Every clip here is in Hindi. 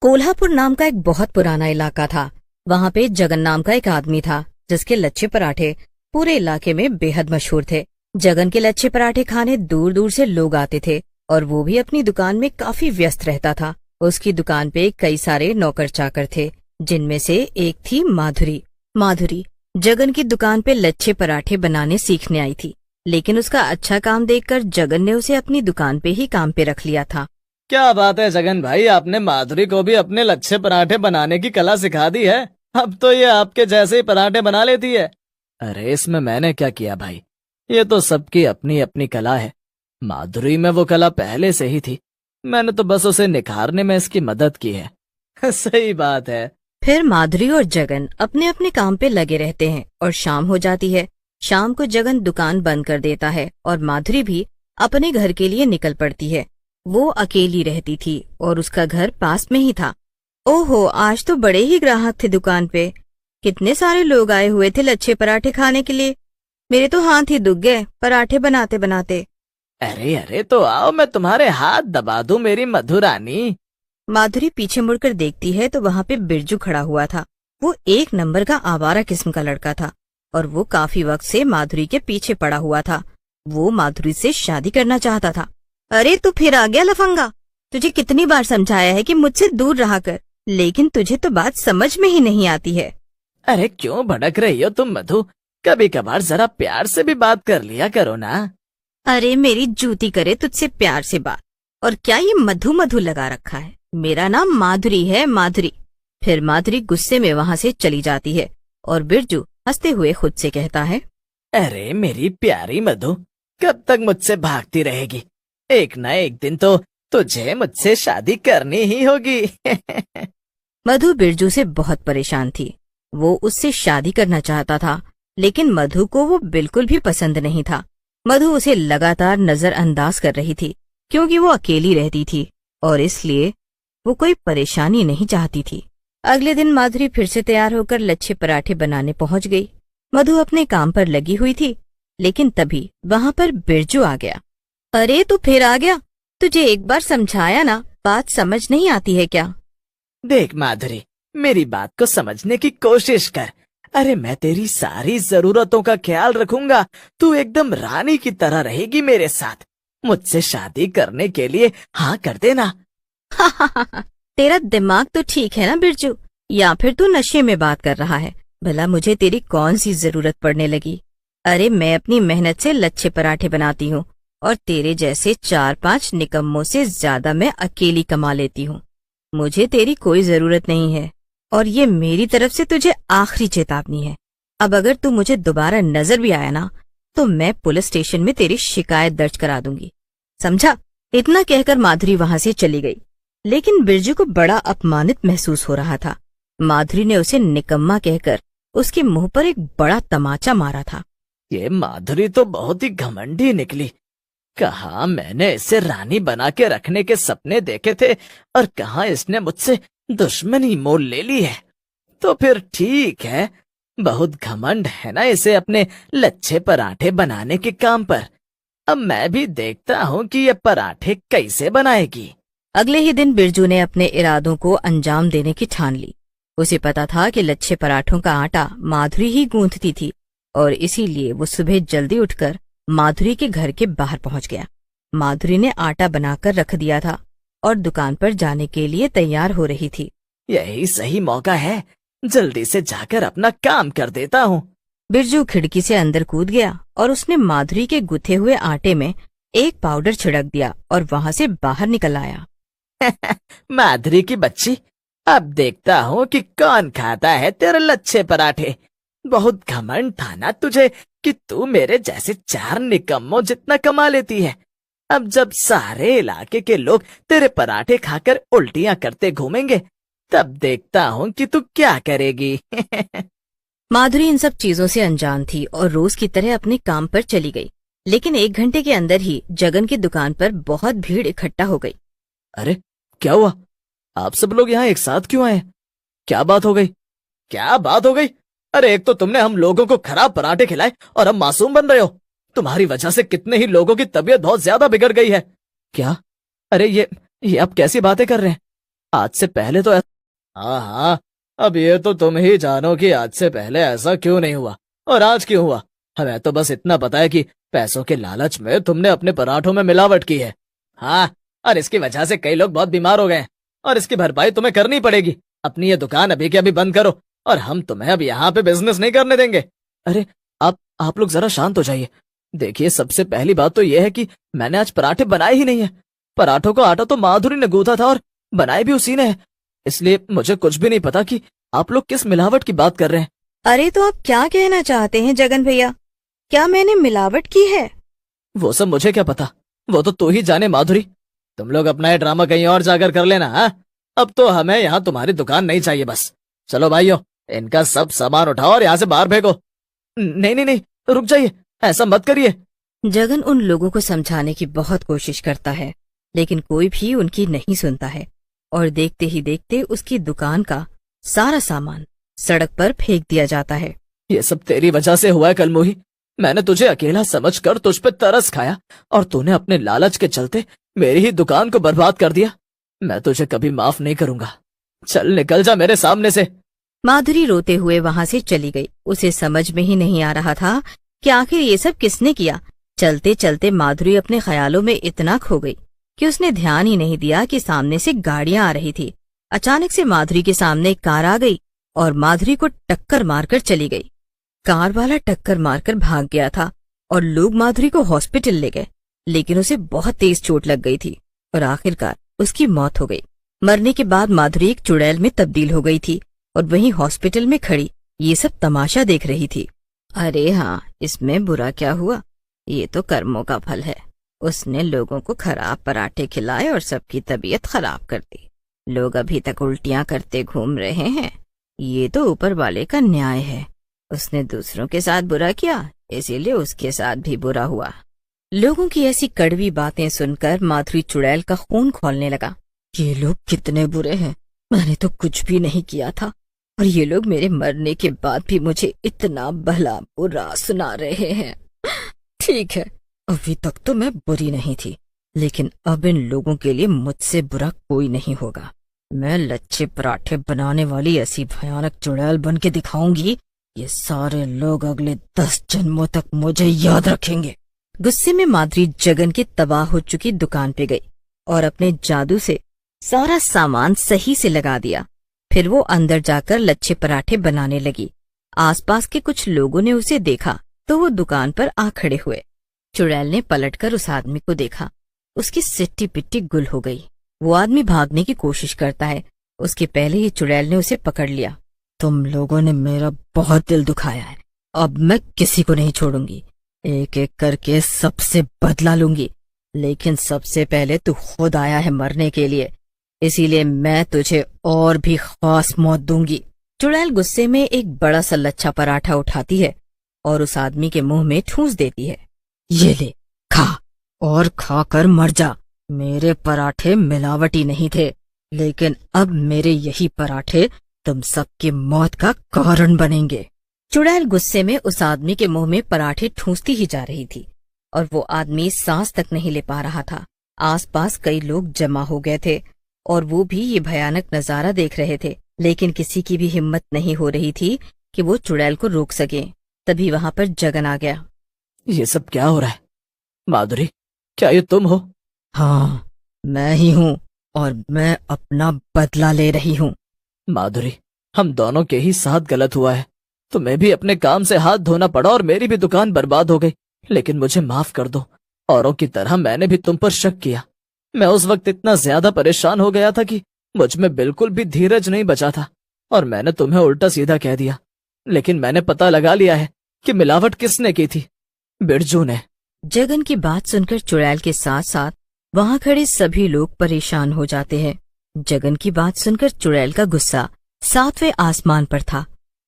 कोल्हापुर नाम का एक बहुत पुराना इलाका था। वहाँ पे जगन नाम का एक आदमी था जिसके लच्छे पराठे पूरे इलाके में बेहद मशहूर थे। जगन के लच्छे पराठे खाने दूर दूर से लोग आते थे और वो भी अपनी दुकान में काफी व्यस्त रहता था। उसकी दुकान पे कई सारे नौकर चाकर थे, जिनमें से एक थी माधुरी। माधुरी जगन की दुकान पे लच्छे पराठे बनाने सीखने आई थी, लेकिन उसका अच्छा काम देखकर जगन ने उसे अपनी दुकान पे ही काम पे रख लिया था। क्या बात है जगन भाई, आपने माधुरी को भी अपने लच्छे पराठे बनाने की कला सिखा दी है। अब तो ये आपके जैसे ही पराठे बना लेती है। अरे इसमें मैंने क्या किया भाई, ये तो सबकी अपनी अपनी कला है। माधुरी में वो कला पहले से ही थी, मैंने तो बस उसे निखारने में इसकी मदद की है। सही बात है। फिर माधुरी और जगन अपने अपने काम पे लगे रहते हैं और शाम हो जाती है। शाम को जगन दुकान बंद कर देता है और माधुरी भी अपने घर के लिए निकल पड़ती है। वो अकेली रहती थी और उसका घर पास में ही था। ओहो, आज तो बड़े ही ग्राहक थे दुकान पे। कितने सारे लोग आए हुए थे लच्छे पराठे खाने के लिए। मेरे तो हाथ ही दुख गए पराठे बनाते बनाते। अरे अरे तो आओ, मैं तुम्हारे हाथ दबा दूं मेरी मधुरानी। माधुरी पीछे मुड़कर देखती है तो वहाँ पे बिरजू खड़ा हुआ था। वो एक नंबर का आवारा किस्म का लड़का था और वो काफी वक्त से माधुरी के पीछे पड़ा हुआ था। वो माधुरी से शादी करना चाहता था। अरे तू फिर आ गया लफंगा, तुझे कितनी बार समझाया है कि मुझसे दूर रहा कर, लेकिन तुझे तो बात समझ में ही नहीं आती है। अरे क्यों भड़क रही हो तुम मधु, कभी कभार जरा प्यार से भी बात कर लिया करो ना। अरे मेरी जूती करे तुझसे प्यार से बात, और क्या ये मधु मधु लगा रखा है। मेरा नाम माधुरी है, माधुरी। फिर माधुरी गुस्से में वहाँ से चली जाती है और बिरजू हंसते हुए खुद से कहता है, अरे मेरी प्यारी मधु, कब तक मुझसे भागती रहेगी? एक न एक दिन तो तुझे मुझसे शादी करनी ही होगी। मधु बिरजू से बहुत परेशान थी। वो उससे शादी करना चाहता था, लेकिन मधु को वो बिल्कुल भी पसंद नहीं था। मधु उसे लगातार नजरअंदाज कर रही थी, क्योंकि वो अकेली रहती थी और इसलिए वो कोई परेशानी नहीं चाहती थी। अगले दिन माधुरी फिर से तैयार होकर लच्छे पराठे बनाने पहुंच गई। मधु अपने काम पर लगी हुई थी, लेकिन तभी वहाँ पर बिरजू आ गया। अरे तू फिर आ गया, तुझे एक बार समझाया ना, बात समझ नहीं आती है क्या? देख माधुरी, मेरी बात को समझने की कोशिश कर। अरे मैं तेरी सारी जरूरतों का ख्याल रखूंगा, तू एकदम रानी की तरह रहेगी मेरे साथ। मुझसे शादी करने के लिए हाँ कर देना। तेरा दिमाग तो ठीक है ना बिरजू, या फिर तू नशे में बात कर रहा है? भला मुझे तेरी कौन सी जरूरत पड़ने लगी? अरे मैं अपनी मेहनत से लच्छे पराठे बनाती हूँ और तेरे जैसे 4-5 निकम्मों से ज्यादा मैं अकेली कमा लेती हूँ। मुझे तेरी कोई जरूरत नहीं है और ये मेरी तरफ से तुझे आखिरी चेतावनी है। अब अगर तू मुझे दोबारा नजर भी आया ना, तो मैं पुलिस स्टेशन में तेरी शिकायत दर्ज करा दूंगी, समझा? इतना कहकर माधुरी वहाँ से चली गई, लेकिन बिरजू को बड़ा अपमानित महसूस हो रहा था। माधुरी ने उसे निकम्मा कहकर उसके मुंह पर एक बड़ा तमाचा मारा था। ये माधुरी तो बहुत ही घमंडी निकली। कहाँ मैंने इसे रानी बना के रखने के सपने देखे थे और कहाँ इसने मुझसे दुश्मनी मोल ले ली है। तो फिर ठीक है, बहुत घमंड है ना इसे अपने लच्छे पराठे बनाने के काम पर। अब मैं भी देखता हूँ कि ये पराठे कैसे बनाएगी। अगले ही दिन बिरजू ने अपने इरादों को अंजाम देने की ठान ली। उसे पता था कि लच्छे पराठों का आटा माधुरी ही गूंथती थी और इसीलिए वो सुबह जल्दी उठकर माधुरी के घर के बाहर पहुंच गया। माधुरी ने आटा बनाकर रख दिया था और दुकान पर जाने के लिए तैयार हो रही थी। यही सही मौका है, जल्दी से जाकर अपना काम कर देता हूँ। बिरजू खिड़की से अंदर कूद गया और उसने माधुरी के गुथे हुए आटे में एक पाउडर छिड़क दिया और वहाँ से बाहर निकल आया। माधुरी की बच्ची, अब देखता हूँ कि कौन खाता है तेरे लच्छे पराठे। बहुत घमंड था ना तुझे कि तू मेरे जैसे 4 निकम्मों जितना कमा लेती है। अब जब सारे इलाके के लोग तेरे पराठे खाकर उल्टियां करते घूमेंगे, तब देखता हूँ कि तू क्या करेगी। माधुरी इन सब चीजों से अनजान थी और रोज की तरह अपने काम पर चली गई, लेकिन 1 घंटे के अंदर ही जगन की दुकान पर बहुत भीड़ इकट्ठा हो गई। अरे क्या हुआ, आप सब लोग यहाँ एक साथ क्यों आए? क्या बात हो गई? क्या बात हो गई? अरे एक तो तुमने हम लोगों को खराब पराठे खिलाए और हम मासूम बन रहे हो। तुम्हारी वजह से कितने ही लोगों की तबीयत बहुत ज्यादा बिगड़ गई है। क्या? अरे ये आप कैसी बातें कर रहे हैं? आज से पहले तो हाँ हाँ, अब ये तो तुम ही जानो कि आज से पहले ऐसा क्यों नहीं हुआ और आज क्यों हुआ। हमें तो बस इतना पता है कि पैसों के लालच में तुमने अपने पराठों में मिलावट की है। हाँ, और इसकी वजह से कई लोग बहुत बीमार हो गए हैं और इसकी भरपाई तुम्हें करनी पड़ेगी। अपनी ये दुकान अभी के अभी बंद करो और हम तुम्हें अब यहाँ पे बिजनेस नहीं करने देंगे। अरे आप लोग जरा शांत हो जाइए। देखिए, सबसे पहली बात तो यह है कि मैंने आज पराठे बनाए ही नहीं है। पराठों का आटा तो माधुरी ने गूंथा था और बनाए भी उसी ने है, इसलिए मुझे कुछ भी नहीं पता कि आप लोग किस मिलावट की बात कर रहे हैं। अरे तो आप क्या कहना चाहते हैं जगन भैया? क्या मैंने मिलावट की है? वो सब मुझे क्या पता, वो तो तू ही जाने माधुरी। तुम लोग अपना ये ड्रामा कहीं और जाकर कर लेना। हाँ, अब तो हमें यहाँ तुम्हारी दुकान नहीं चाहिए बस। चलो भाइयों, इनका सब सामान उठाओ और यहाँ से बाहर फेंको। नहीं नहीं नहीं, रुक जाइए, ऐसा मत करिए। जगन उन लोगों को समझाने की बहुत कोशिश करता है, लेकिन कोई भी उनकी नहीं सुनता है और देखते ही देखते उसकी दुकान का सारा सामान सड़क पर फेंक दिया जाता है। ये सब तेरी वजह से हुआ है कलमुही। मैंने तुझे अकेला समझकर तुझ पे तरस खाया और तूने अपने लालच के चलते मेरी ही दुकान को बर्बाद कर दिया। मैं तुझे कभी माफ नहीं करूंगा। चल निकल जा मेरे सामने से। माधुरी रोते हुए वहां से चली गई। उसे समझ में ही नहीं आ रहा था कि आखिर ये सब किसने किया। चलते चलते माधुरी अपने ख्यालों में इतना खो गई कि उसने ध्यान ही नहीं दिया कि सामने से गाड़ियां आ रही थी। अचानक से माधुरी के सामने एक कार आ गई और माधुरी को टक्कर मारकर चली गई। कार वाला टक्कर मारकर भाग गया था और लोग माधुरी को हॉस्पिटल ले गए, लेकिन उसे बहुत तेज चोट लग गई थी और आखिरकार उसकी मौत हो गई। मरने के बाद माधुरी एक चुड़ैल में तब्दील हो गई थी और वहीं हॉस्पिटल में खड़ी ये सब तमाशा देख रही थी। अरे हाँ, इसमें बुरा क्या हुआ? ये तो कर्मों का फल है। उसने लोगों को खराब पराठे खिलाए और सबकी तबीयत खराब कर दी। लोग अभी तक उल्टियां करते घूम रहे हैं। ये तो ऊपर वाले का न्याय है। उसने दूसरों के साथ बुरा किया, इसीलिए उसके साथ भी बुरा हुआ। लोगों की ऐसी कड़वी बातें सुनकर माधुरी चुड़ैल का खून खौलने लगा। ये लोग कितने बुरे हैं। मैंने तो कुछ भी नहीं किया था और ये लोग मेरे मरने के बाद भी मुझे इतना भला बुरा सुना रहे हैं। ठीक है, अभी तक तो मैं बुरी नहीं थी, लेकिन अब इन लोगों के लिए मुझसे बुरा कोई नहीं होगा। मैं लच्छे पराठे बनाने वाली ऐसी भयानक चुड़ैल बन के दिखाऊंगी, ये सारे लोग अगले 10 जन्मों तक मुझे याद रखेंगे। गुस्से में माधुरी जगन की तबाह हो चुकी दुकान पे गई और अपने जादू से सारा सामान सही से लगा दिया। फिर वो अंदर जाकर लच्छे पराठे बनाने लगी। आसपास के कुछ लोगों ने उसे देखा तो वो दुकान पर आ खड़े हुए। चुड़ैल ने पलटकर उस आदमी को देखा। उसकी सिट्टी पिट्टी गुल हो गई। वो आदमी भागने की कोशिश करता है, उसके पहले ही चुड़ैल ने उसे पकड़ लिया। तुम लोगों ने मेरा बहुत दिल दुखाया है, अब मैं किसी को नहीं छोड़ूंगी। एक एक करके सबसे बदला लूंगी, लेकिन सबसे पहले तू खुद आया है मरने के लिए, इसीलिए मैं तुझे और भी खास मौत दूंगी। चुड़ैल गुस्से में एक बड़ा सा लच्छा पराठा उठाती है और उस आदमी के मुंह में ठूंस देती है। ये ले, खा और खाकर मर जा। मेरे पराठे मिलावटी नहीं थे, लेकिन अब मेरे यही पराठे तुम सबकी मौत का कारण बनेंगे। चुड़ैल गुस्से में उस आदमी के मुंह में पराठे ठूंसती ही जा रही थी और वो आदमी सांस तक नहीं ले पा रहा था। आसपास कई लोग जमा हो गए थे और वो भी ये भयानक नजारा देख रहे थे, लेकिन किसी की भी हिम्मत नहीं हो रही थी कि वो चुड़ैल को रोक सके। तभी वहां पर जगन आ गया। ये सब क्या हो रहा है? माधुरी, क्या ये तुम हो? हाँ, मैं ही हूँ और मैं अपना बदला ले रही हूँ। माधुरी, हम दोनों के ही साथ गलत हुआ है। तुम्हें भी अपने काम से हाथ धोना पड़ा और मेरी भी दुकान बर्बाद हो गई, लेकिन मुझे माफ कर दो। औरों की तरह मैंने भी तुम पर शक किया। मैं उस वक्त इतना ज्यादा परेशान हो गया था कि मुझ में बिल्कुल भी धीरज नहीं बचा था और मैंने तुम्हें उल्टा सीधा कह दिया। लेकिन मैंने पता लगा लिया है कि मिलावट किसने की थी। बिरजू ने। जगन की बात सुनकर चुड़ैल के साथ साथ वहां खड़े सभी लोग परेशान हो जाते हैं। जगन की बात सुनकर चुड़ैल का गुस्सा 7वें आसमान पर था।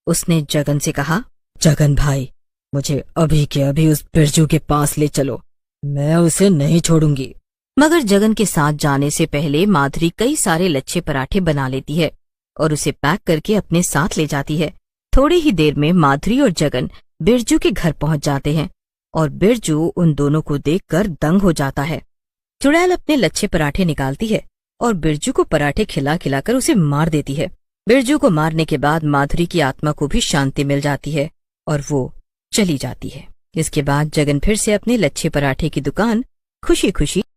उसने जगन से कहा, जगन भाई, मुझे अभी के अभी उस बिरजू के पास ले चलो, मैं उसे नहीं छोड़ूंगी। मगर जगन के साथ जाने से पहले माधुरी कई सारे लच्छे पराठे बना लेती है और उसे पैक करके अपने साथ ले जाती है। थोड़ी ही देर में माधुरी और जगन बिरजू के घर पहुंच जाते हैं और बिरजू उन दोनों को देखकर दंग हो जाता है। चुड़ैल अपने लच्छे पराठे निकालती है और बिरजू को पराठे खिला खिलाकर उसे मार देती है। बिरजू को मारने के बाद माधुरी की आत्मा को भी शांति मिल जाती है और वो चली जाती है। इसके बाद जगन फिर से अपने लच्छे पराठे की दुकान खुशी खुशी